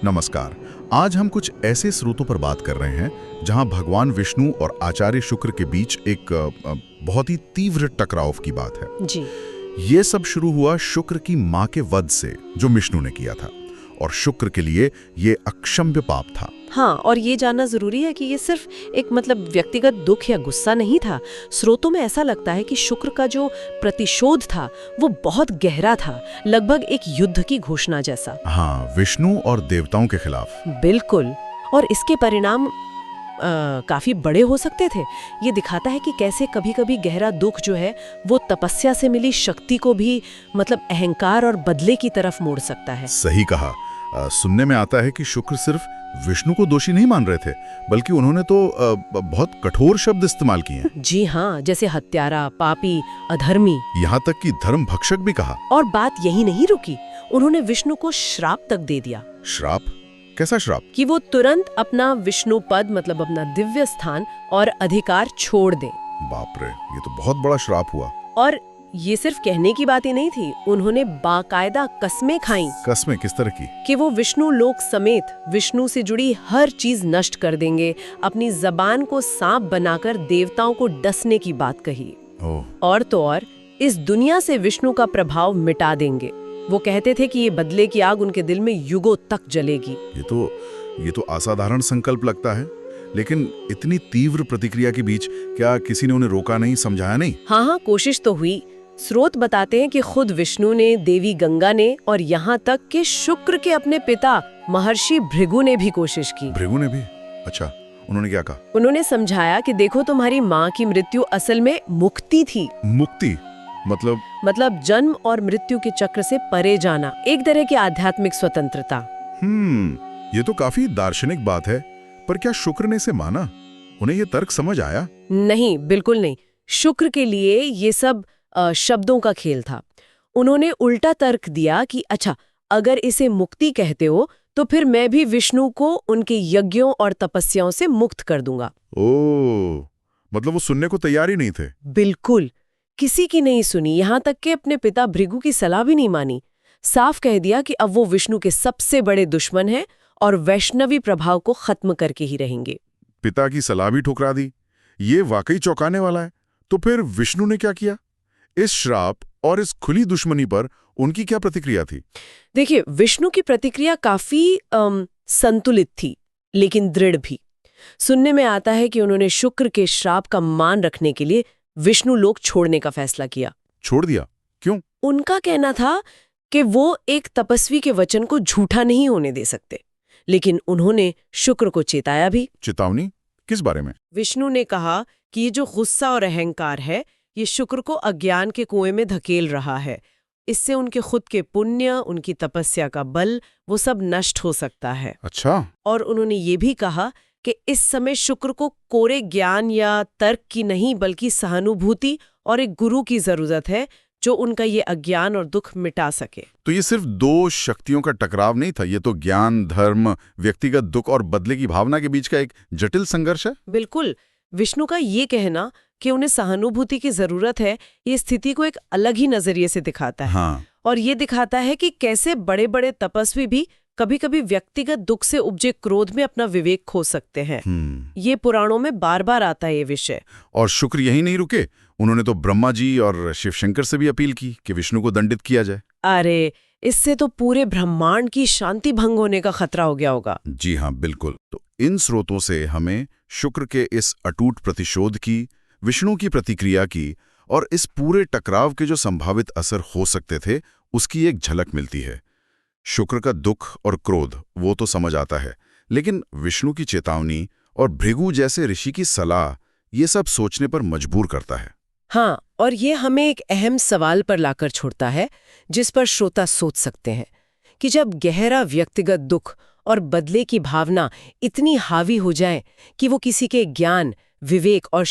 नमस्कार। आज हम कुछ ऐसे स्रोतों पर बात कर रहे हैं जहां भगवान विष्णु और आचार्य शुक्र के बीच एक बहुत ही तीव्र टकराव की बात है। जी। ये सब शुरू हुआ शुक्र की मां के वध से, जो विष्णु ने किया था, और शुक्र के लिए ये अक्षम्य पाप था। हाँ, और ये जानना जरूरी है कि ये सिर्फ एक व्यक्तिगत दुख या गुस्सा नहीं था। स्रोतों में ऐसा लगता है कि शुक्र का जो प्रतिशोध था वो बहुत गहरा था, लगभग एक युद्ध की घोषणा जैसा। हाँ, विष्णु और देवताओं के खिलाफ। बिल्कुल। और इसके परिणाम काफी बड़े हो सकते थे। ये दिखाता है कि कैसे कभी-कभी गहरा दुख जो है वो तपस्या से मिली शक्ति को भी अहंकार और बदले की तरफ मोड़ सकता है। सही कहा। सुनने में आता है कि शुक्र सिर्फ विष्णु को दोषी नहीं मान रहे थे, बल्कि उन्होंने तो बहुत कठोर शब्द इस्तेमाल किए हैं। जी हाँ, जैसे हत्यारा, पापी, अधर्मी, यहाँ तक कि धर्म भक्षक भी कहा। और बात यही नहीं रुकी, उन्होंने विष्णु को श्राप तक दे दिया। श्राप? कैसा श्राप? कि वो तुरंत अपना विष्णु पद अपना दिव्य स्थान और अधिकार छोड़ दें। बाप रे, ये तो बहुत बड़ा श्राप हुआ। और ये सिर्फ कहने की बात ही नहीं थी, उन्होंने बाकायदा कस्में खाईं। कस्में किस तरह की? कि वो विष्णु लोक समेत विष्णु से जुड़ी हर चीज नष्ट कर देंगे, अपनी जबान को सांप बनाकर देवताओं को डसने की बात कही। और तो और इस दुनिया से विष्णु का प्रभाव मिटा देंगे। वो कहते थे कि ये बदले की आग उनके दिल में युगों तक जलेगी। ये तो असाधारण संकल्प लगता है, लेकिन इतनी तीव्र प्रतिक्रिया के बीच क्या किसी ने उन्हें रोका नहीं, समझाया नहीं? हाँ, कोशिश तो हुई। स्रोत बताते हैं कि खुद विष्णु ने, देवी गंगा ने, और यहाँ तक कि शुक्र के अपने पिता महर्षि भृगु ने भी कोशिश की। भृगु ने भी? अच्छा, उन्होंने क्या कहा? उन्होंने समझाया कि देखो, तुम्हारी माँ की मृत्यु असल में मुक्ति थी। मुक्ति मतलब जन्म और मृत्यु के चक्र से परे जाना, एक तरह की आध्यात्मिक स्वतंत्रता। ये तो काफी दार्शनिक बात है, पर क्या शुक्र ने इसे माना? उन्हें ये तर्क समझ आया? नहीं, बिल्कुल नहीं। शुक्र के लिए ये सब शब्दों का खेल था। उन्होंने उल्टा तर्क दिया कि अच्छा, अगर इसे मुक्ति कहते हो तो फिर मैं भी विष्णु को उनके यज्ञों और तपस्याओं से मुक्त कर दूंगा। मतलब वो सुनने को तैयार ही नहीं थे। बिल्कुल, किसी की नहीं सुनी, यहाँ तक कि अपने पिता भृगु की सलाह भी नहीं मानी। साफ कह दिया कि अब वो विष्णु के सबसे बड़े दुश्मन हैं और वैष्णवी प्रभाव को खत्म करके ही रहेंगे। पिता की सलाह भी ठुकरा दी। ये वाकई चौंकाने वाला है। तो फिर विष्णु ने क्या किया? इस श्राप और इस खुली दुश्मनी पर उनकी क्या प्रतिक्रिया थी? देखिए, विष्णु की प्रतिक्रिया काफी संतुलित थी, लेकिन दृढ़ भी। सुनने में आता है कि उन्होंने शुक्र के श्राप का मान रखने के लिए विष्णु लोक छोड़ने का फैसला किया। छोड़ दिया? क्यों? उनका कहना था कि वो एक तपस्वी के वचन को झूठा नहीं होने दे सकते, लेकिन उन्होंने शुक्र को चेताया भी। चेतावनी? किस बारे में? विष्णु ने कहा कि ये जो गुस्सा और अहंकार है, ये शुक्र को अज्ञान के कुएं में धकेल रहा है। इससे उनके खुद के पुण्य, उनकी तपस्या का बल, वो सब नष्ट हो सकता है। अच्छा। और उन्होंने ये भी कहा कि इस समय शुक्र को कोरे ज्ञान या तर्क की नहीं, बल्कि सहानुभूति और एक गुरु की जरूरत है जो उनका ये अज्ञान और दुख मिटा सके। तो ये सिर्फ दो शक्तियों का टकराव नहीं था, ये तो ज्ञान, धर्म, व्यक्तिगत दुख और बदले की भावना के बीच का एक जटिल संघर्ष है। बिल्कुल। विष्णु का ये कहना कि उन्हें सहानुभूति की जरूरत है, ये स्थिति को एक अलग ही नजरिए से दिखाता है। हाँ। और ये दिखाता है कि कैसे बड़े बड़े तपस्वी भी कभी-कभी व्यक्तिगत दुख से उपजे क्रोध में अपना विवेक खो सकते हैं। ये पुराणों में बार बार आता है ये विषय। और शुक्र यही नहीं रुके, उन्होंने तो ब्रह्मा जी और शिव शंकर से भी अपील की कि विष्णु को दंडित किया जाए। अरे, इससे तो पूरे ब्रह्मांड की शांति भंग होने का खतरा हो गया होगा। जी हाँ, बिल्कुल। तो इन स्रोतों से हमें शुक्र के इस अटूट प्रतिशोध की, विष्णु की प्रतिक्रिया की और इस पूरे टकराव के जो संभावित असर हो सकते थे उसकी एक झलक मिलती है। शुक्र का दुख और क्रोध वो तो समझ आता है, लेकिन विष्णु की चेतावनी और भृगु जैसे ऋषि की सलाह ये सब सोचने पर मजबूर करता है। हाँ, और ये हमें एक अहम सवाल पर लाकर छोड़ता है, जिस पर श्रोता सोच सकते हैं कि जब गहरा व्यक्तिगत दुख और बदले की भावना इतनी हावी हो जाए कि वो किसी के ज्ञान, विवेक और